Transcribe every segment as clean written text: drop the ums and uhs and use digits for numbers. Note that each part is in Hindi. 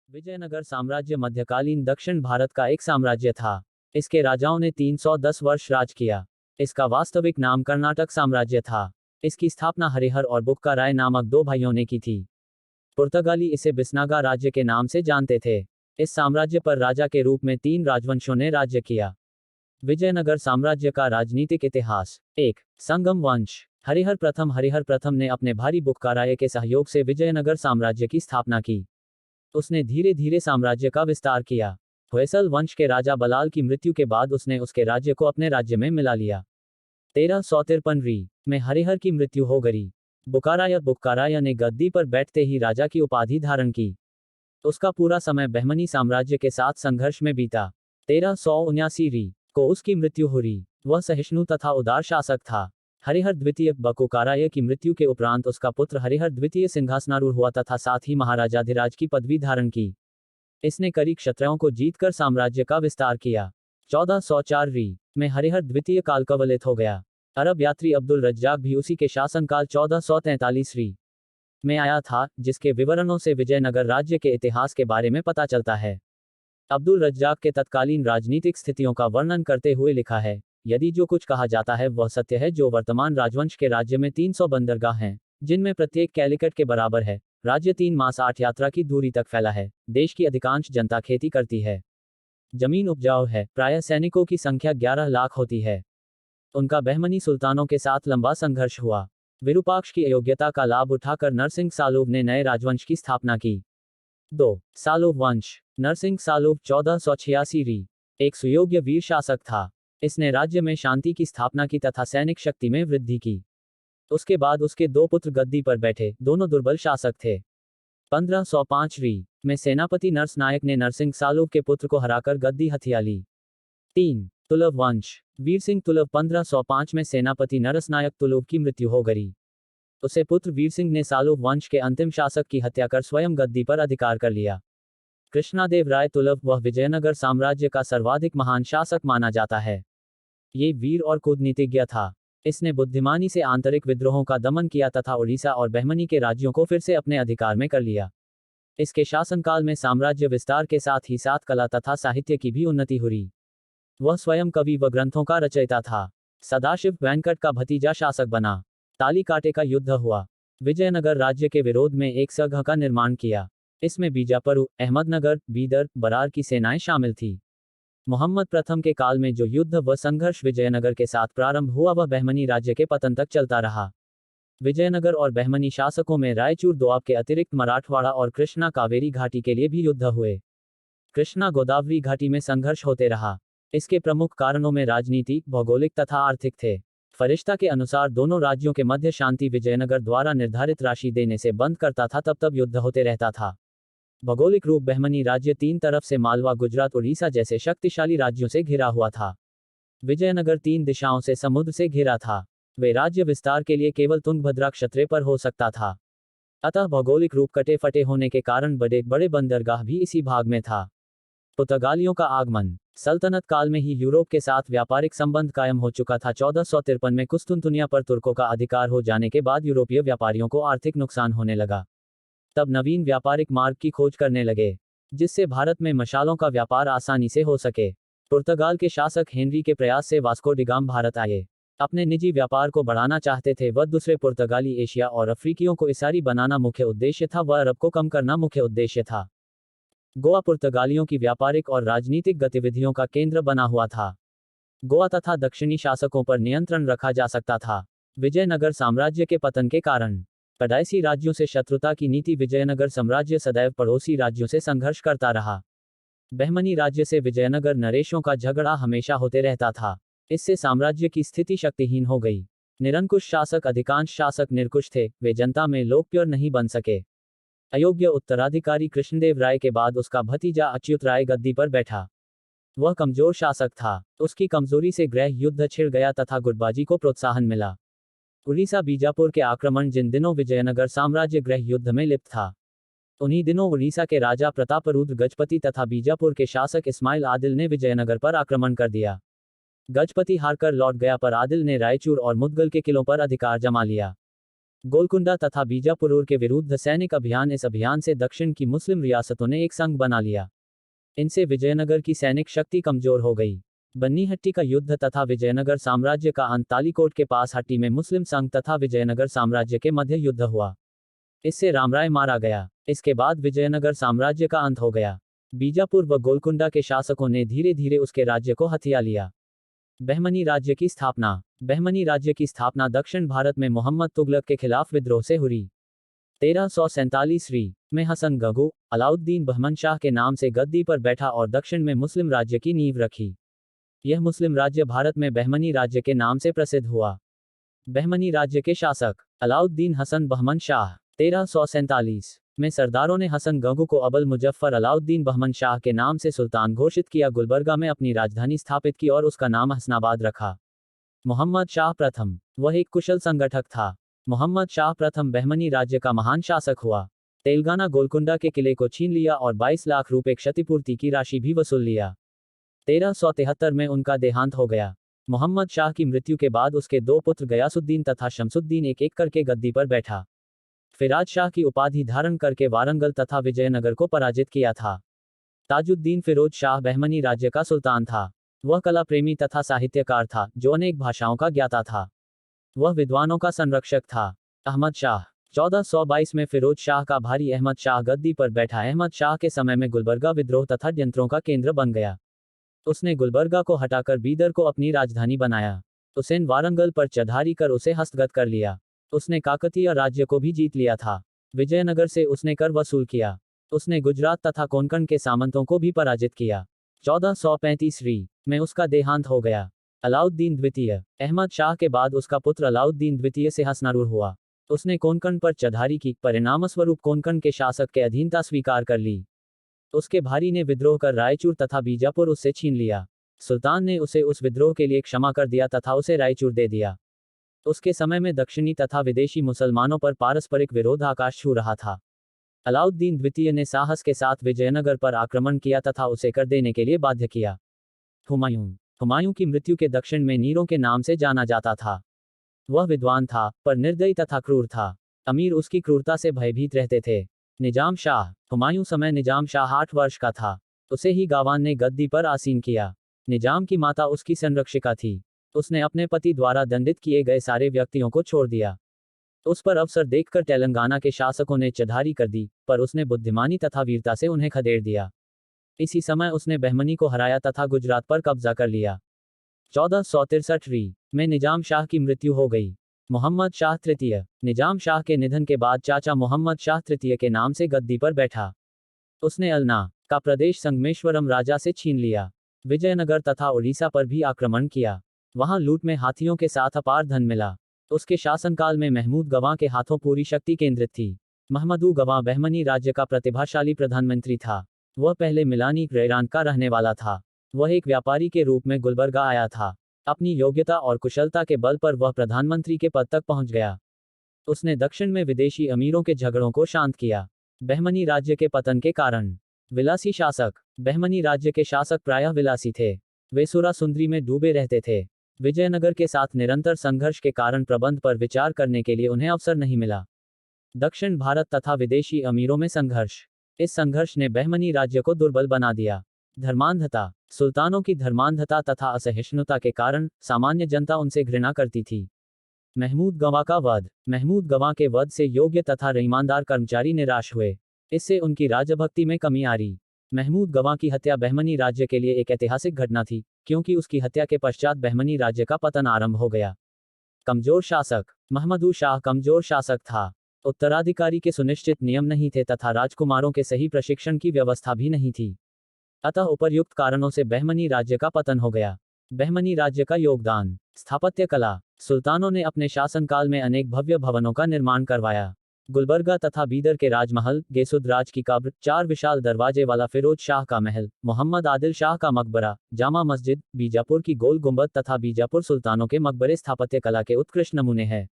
विजयनगर साम्राज्य मध्यकालीन दक्षिण भारत का एक साम्राज्य था। इसके राजाओं ने 310 वर्ष राज किया। इसका वास्तविक नाम कर्नाटक साम्राज्य था। इसकी स्थापना हरिहर और बुक्काराय नामक दो भाइयों ने की थी। पुर्तगाली इसे बिस्नागा राज्य के नाम से जानते थे। इस साम्राज्य पर राजा के रूप में 3 राजवंशों ने राज्य किया। विजयनगर साम्राज्य का राजनीतिक इतिहास। 1. संगम वंश। हरिहर प्रथम ने अपने भाई बुक्काराय के सहयोग से विजयनगर साम्राज्य की स्थापना की। उसने धीरे धीरे साम्राज्य का विस्तार किया। होयसल वंश के राजा बलाल की मृत्यु के बाद उसने उसके राज्य को अपने राज्य में मिला लिया। 1353 में हरिहर की मृत्यु हो गई। बुक्काराय ने गद्दी पर बैठते ही राजा की उपाधि धारण की। उसका पूरा समय बहमनी साम्राज्य के साथ संघर्ष में बीता। 1379 को उसकी मृत्यु हुई। वह सहिष्णु तथा उदार शासक था। हरिहर द्वितीय बुक्काराय की मृत्यु के उपरांत उसका पुत्र हरिहर द्वितीय सिंहासनारूढ़ हुआ तथा साथ ही महाराजाधिराज की पदवी धारण की। इसने कई क्षत्रियों को जीतकर साम्राज्य का विस्तार किया। 1404 में हरिहर द्वितीय कालकवलित हो गया। अरब यात्री अब्दुल रज्जाक भी उसी के शासनकाल 1443 में आया था, जिसके विवरणों से विजयनगर राज्य के इतिहास के बारे में पता चलता है। अब्दुल रज्जाक के तत्कालीन राजनीतिक स्थितियों का वर्णन करते हुए लिखा है, यदि जो कुछ कहा जाता है वह सत्य है, जो वर्तमान राजवंश के राज्य में 300 बंदरगाह हैं, जिनमें प्रत्येक कैलिकट के बराबर है। राज्य 3 मास 8 यात्रा की दूरी तक फैला है। देश की अधिकांश जनता खेती करती है। जमीन उपजाऊ है। प्रायः सैनिकों की संख्या 11 लाख होती है। उनका बहमनी सुल्तानों के साथ लंबा संघर्ष हुआ। विरूपाक्ष की अयोग्यता का लाभ उठाकर नरसिंह सालूब ने नए राजवंश की स्थापना की। 2. सालूब वंश। नरसिंह सालूब 1486 एक सुयोग्य वीर शासक था। इसने राज्य में शांति की स्थापना की तथा सैनिक शक्ति में वृद्धि की। उसके बाद उसके 2 पुत्र गद्दी पर बैठे, दोनों दुर्बल शासक थे। 1505 में सेनापति नरस नायक ने नरसिंह सालूब के पुत्र को हराकर गद्दी हथिया ली। 3. तुलव वंश। वीर सिंह तुलव 1505 में सेनापति नरस नायक तुलुव की मृत्यु हो गई। उसे पुत्र वीर सिंह ने सालूब वंश के अंतिम शासक की हत्या कर स्वयं गद्दी पर अधिकार कर लिया। कृष्णादेव राय तुलव वह विजयनगर साम्राज्य का सर्वाधिक महान शासक माना जाता है। ये वीर और कूटनीतिज्ञ था। इसने बुद्धिमानी से आंतरिक विद्रोहों का दमन किया तथा उड़ीसा और बहमनी के राज्यों को फिर से अपने अधिकार में कर लिया। इसके शासनकाल में साम्राज्य विस्तार के साथ ही साथ कला तथा साहित्य की भी उन्नति हुई। वह स्वयं कवि व ग्रंथों का रचयिता था। सदाशिव वेंकट का भतीजा शासक बना। तालीकाटे का युद्ध हुआ। विजयनगर राज्य के विरोध में एक संघ का निर्माण किया। इसमें बीजापुर, अहमदनगर, बीदर, बरार की सेनाएं शामिल थी। मोहम्मद प्रथम के काल में जो युद्ध व संघर्ष विजयनगर के साथ प्रारंभ हुआ वह बहमनी राज्य के पतन तक चलता रहा। विजयनगर और बहमनी शासकों में रायचूर दोआब के अतिरिक्त मराठवाड़ा और कृष्णा कावेरी घाटी के लिए भी युद्ध हुए। कृष्णा गोदावरी घाटी में संघर्ष होते रहा। इसके प्रमुख कारणों में राजनीति, भौगोलिक तथा आर्थिक थे। फरिश्ता के अनुसार दोनों राज्यों के मध्य शांति विजयनगर द्वारा निर्धारित राशि देने से बंद करता था, तब युद्ध होते रहता था। भौगोलिक रूप बहमनी राज्य 3 तरफ से मालवा, गुजरात, उड़ीसा जैसे शक्तिशाली राज्यों से घिरा हुआ था। विजयनगर 3 दिशाओं से समुद्र से घिरा था। वे राज्य विस्तार के लिए केवल तुंगभद्रा क्षत्रे पर हो सकता था। अतः भौगोलिक रूप कटे फटे होने के कारण बड़े बड़े बंदरगाह भी इसी भाग में था। पुर्तगालियों का आगमन। सल्तनत काल में ही यूरोप के साथ व्यापारिक संबंध कायम हो चुका था। 1453 में कुस्तुनतुनिया पर तुर्कों का अधिकार हो जाने के बाद यूरोपीय व्यापारियों को आर्थिक नुकसान होने लगा। तब नवीन व्यापारिक मार्ग की खोज करने लगे, जिससे भारत में मशालों का व्यापार आसानी से हो सके। पुर्तगाल के शासक हेनरी के प्रयास से वास्को डिगाम भारत आए। अपने निजी व्यापार को बढ़ाना चाहते थे वह। दूसरे पुर्तगाली एशिया और अफ्रीकियों को ईसाई बनाना मुख्य उद्देश्य था, वह अरब को कम करना मुख्य उद्देश्य था। गोवा पुर्तगालियों की व्यापारिक और राजनीतिक गतिविधियों का केंद्र बना हुआ था। गोवा तथा दक्षिणी शासकों पर नियंत्रण रखा जा सकता था। विजयनगर साम्राज्य के पतन के कारण पड़ोसी राज्यों से शत्रुता की नीति। विजयनगर साम्राज्य सदैव पड़ोसी राज्यों से संघर्ष करता रहा। बहमनी राज्य से विजयनगर नरेशों का झगड़ा हमेशा होते रहता था। इससे साम्राज्य की स्थिति शक्तिहीन हो गई। निरंकुश शासक, अधिकांश शासक निरकुश थे, वे जनता में लोकप्रिय नहीं बन सके। अयोग्य उत्तराधिकारी कृष्णदेव राय के बाद उसका भतीजा अच्युत राय गद्दी पर बैठा। वह कमजोर शासक था। उसकी कमजोरी से गृह युद्ध छिड़ गया तथा गुटबाजी को प्रोत्साहन मिला। उड़ीसा बीजापुर के आक्रमण। जिन दिनों विजयनगर साम्राज्य गृह युद्ध में लिप्त था, उन्हीं दिनों उड़ीसा के राजा प्रतापरुद्र गजपति तथा बीजापुर के शासक इस्माइल आदिल ने विजयनगर पर आक्रमण कर दिया। गजपति हारकर लौट गया, पर आदिल ने रायचूर और मुदगल के किलों पर अधिकार जमा लिया। गोलकुंडा तथा बीजापुर के विरुद्ध सैनिक अभियान। इस अभियान से दक्षिण की मुस्लिम रियासतों ने एक संघ बना लिया। इनसे विजयनगर की सैनिक शक्ति कमजोर हो गई। बन्नीहट्टी का युद्ध तथा विजयनगर साम्राज्य का अंत। तालीकोट के पास हट्टी में मुस्लिम संघ तथा विजयनगर साम्राज्य के मध्य युद्ध हुआ। इससे रामराय मारा गया। इसके बाद विजयनगर साम्राज्य का अंत हो गया। बीजापुर व गोलकुंडा के शासकों ने धीरे धीरे उसके राज्य को हथिया लिया। बहमनी राज्य की स्थापना। बहमनी राज्य की स्थापना दक्षिण भारत में मोहम्मद तुगलक के खिलाफ विद्रोह से हुई। 1347 में हसन गंगू अलाउद्दीन बहमन शाह के नाम से गद्दी पर बैठा और दक्षिण में मुस्लिम राज्य की नींव रखी। यह मुस्लिम राज्य भारत में बहमनी राज्य के नाम से प्रसिद्ध हुआ। बहमनी राज्य के शासक अलाउद्दीन हसन बहमन शाह। 1347 में सरदारों ने हसन गंगू को अबल मुजफ्फर अलाउद्दीन बहमन शाह के नाम से सुल्तान घोषित किया। गुलबर्गा में अपनी राजधानी स्थापित की और उसका नाम हसनाबाद रखा। मोहम्मद शाह प्रथम। वह एक कुशल संगठक था। मोहम्मद शाह प्रथम बहमनी राज्य का महान शासक हुआ। तेलंगाना गोलकुंडा के किले को छीन लिया और 22 लाख रुपए क्षतिपूर्ति की राशि भी वसूल लिया। 1373 में उनका देहांत हो गया। मोहम्मद शाह की मृत्यु के बाद उसके दो पुत्र गयासुद्दीन तथा शमसुद्दीन एक एक करके गद्दी पर बैठा। फिराज शाह की उपाधि धारण करके वारंगल तथा विजयनगर को पराजित किया था। ताजुद्दीन फिरोज शाह बहमनी राज्य का सुल्तान था। वह कला प्रेमी तथा साहित्यकार था जो अनेक भाषाओं का ज्ञाता था। वह विद्वानों का संरक्षक था। अहमद शाह। 1422 में फिरोज शाह का भाई अहमद शाह गद्दी पर बैठा। अहमद शाह के समय में गुलबर्गा विद्रोह तथा षड्यंत्रों का केंद्र बन गया। उसने गुलबर्गा को हटाकर बीदर को अपनी राजधानी बनाया। उसने वारंगल पर चढ़ाई कर उसे हस्तगत कर लिया। उसने काकतीय राज्य को भी जीत लिया था। विजयनगर से उसने कर वसूल किया। उसने गुजरात तथा कोंकण के सामंतों को भी पराजित किया। 1435 में उसका देहांत हो गया। अलाउद्दीन द्वितीय। अहमद शाह के बाद उसका पुत्र अलाउद्दीन द्वितीय सिंहासनारूढ़ हुआ। उसने कोंकण पर चढ़ाई की, परिणामस्वरूप कोंकण के शासक के अधीनता स्वीकार कर ली। उसके भाई ने विद्रोह कर रायचूर तथा बीजापुर उससे छीन लिया। सुल्तान ने उसे उस विद्रोह के लिए क्षमा कर दिया तथा उसे रायचूर दे दिया। उसके समय में दक्षिणी तथा विदेशी मुसलमानों पर पारस्परिक विरोध आकाश छू रहा था। अलाउद्दीन द्वितीय ने साहस के साथ विजयनगर पर आक्रमण किया तथा उसे कर देने के लिए बाध्य किया। हुमायूं। हुमायूं की मृत्यु के दक्षिण में नीरों के नाम से जाना जाता था। वह विद्वान था पर निर्दयी तथा क्रूर था। अमीर उसकी क्रूरता से भयभीत रहते थे। निजाम शाह। हुमायूं समय निजाम शाह 8 वर्ष का था। उसे ही गावान ने गद्दी पर आसीन किया। निजाम की माता उसकी संरक्षिका थी। उसने अपने पति द्वारा दंडित किए गए सारे व्यक्तियों को छोड़ दिया। उस पर अवसर देखकर तेलंगाना के शासकों ने चढ़ाई कर दी, पर उसने बुद्धिमानी तथा वीरता से उन्हें खदेड़ दिया। इसी समय उसने बहमनी को हराया तथा गुजरात पर कब्जा कर लिया। 1463 में निजाम शाह की मृत्यु हो गई। मोहम्मद शाह तृतीय। निजाम शाह के निधन के बाद चाचा मोहम्मद शाह तृतीय के नाम से गद्दी पर बैठा। उसने अलना का प्रदेश संगमेश्वरम राजा से छीन लिया। विजयनगर तथा उड़ीसा पर भी आक्रमण किया। वहां लूट में हाथियों के साथ अपार धन मिला। उसके शासनकाल में महमूद गवां के हाथों पूरी शक्ति केंद्रित थी। महमदू गवां बहमनी राज्य का प्रतिभाशाली प्रधानमंत्री था। वह पहले मिलानी रेरान का रहने वाला था। वह एक व्यापारी के रूप में गुलबर्गा आया था। अपनी योग्यता और कुशलता के बल पर वह प्रधानमंत्री के पद तक पहुंच गया। उसने दक्षिण में विदेशी अमीरों के झगड़ों को शांत किया। बहमनी राज्य के पतन के कारण। विलासी शासक। बहमनी राज्य के शासक प्रायः विलासी थे। वे सुरा सुंदरी में डूबे रहते थे। विजयनगर के साथ निरंतर संघर्ष के कारण प्रबंध पर विचार करने के लिए उन्हें अवसर नहीं मिला। दक्षिण भारत तथा विदेशी अमीरों में संघर्ष। इस संघर्ष ने बहमनी राज्य को दुर्बल बना दिया। धर्मांधता। सुल्तानों की धर्मांधता तथा असहिष्णुता के कारण सामान्य जनता उनसे घृणा करती थी। महमूद गवां का वध। महमूद गवां के वध से योग्य तथा ईमानदार कर्मचारी निराश हुए। इससे उनकी राजभक्ति में कमी आ रही। महमूद गवां की हत्या बहमनी राज्य के लिए एक ऐतिहासिक घटना थी, क्योंकि उसकी हत्या के पश्चात बहमनी राज्य का पतन आरंभ हो गया। कमजोर शासक। महमदू शाह कमजोर शासक था। उत्तराधिकारी के सुनिश्चित नियम नहीं थे तथा राजकुमारों के सही प्रशिक्षण की व्यवस्था भी नहीं थी। अतः उपर्युक्त कारणों से बहमनी राज्य का पतन हो गया। बहमनी राज्य का योगदान। स्थापत्य कला। सुल्तानों ने अपने शासनकाल में अनेक भव्य भवनों का निर्माण करवाया। गुलबर्गा तथा बीदर के राजमहल, गेसुद्राज की कब्र, 4 विशाल दरवाजे वाला फिरोज शाह का महल, मोहम्मद आदिल शाह का मकबरा, जामा मस्जिद, बीजापुर की गोल गुंबद तथा बीजापुर सुल्तानों के मकबरे स्थापत्य कला के उत्कृष्ट नमूने हैं।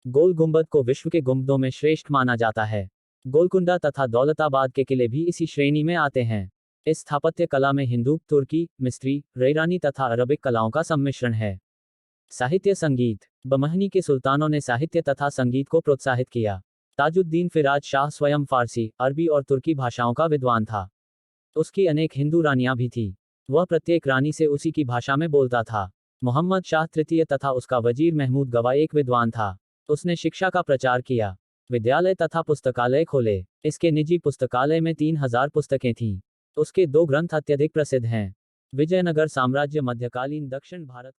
गोल गुंबद को विश्व के गुंबदों में श्रेष्ठ माना जाता है। गोलकुंडा तथा दौलताबाद के किले भी इसी श्रेणी में आते हैं। इस स्थापत्य कला में हिंदू, तुर्की, मिस्री, ईरानी तथा अरबिक कलाओं का सम्मिश्रण है। साहित्य संगीत। बमहनी के सुल्तानों ने साहित्य तथा संगीत को प्रोत्साहित किया। ताजुद्दीन फिराज शाह स्वयं फारसी, अरबी और तुर्की भाषाओं का विद्वान था। उसकी अनेक हिंदू रानियां भी थी। वह प्रत्येक रानी से उसी की भाषा में बोलता था। मोहम्मद शाह तृतीय तथा उसका वजीर महमूद गवा एक विद्वान था। उसने शिक्षा का प्रचार किया, विद्यालय तथा पुस्तकालय खोले। इसके निजी पुस्तकालय में 3000 पुस्तकें थीं। उसके 2 ग्रंथ अत्यधिक प्रसिद्ध हैं। विजयनगर साम्राज्य मध्यकालीन दक्षिण भारत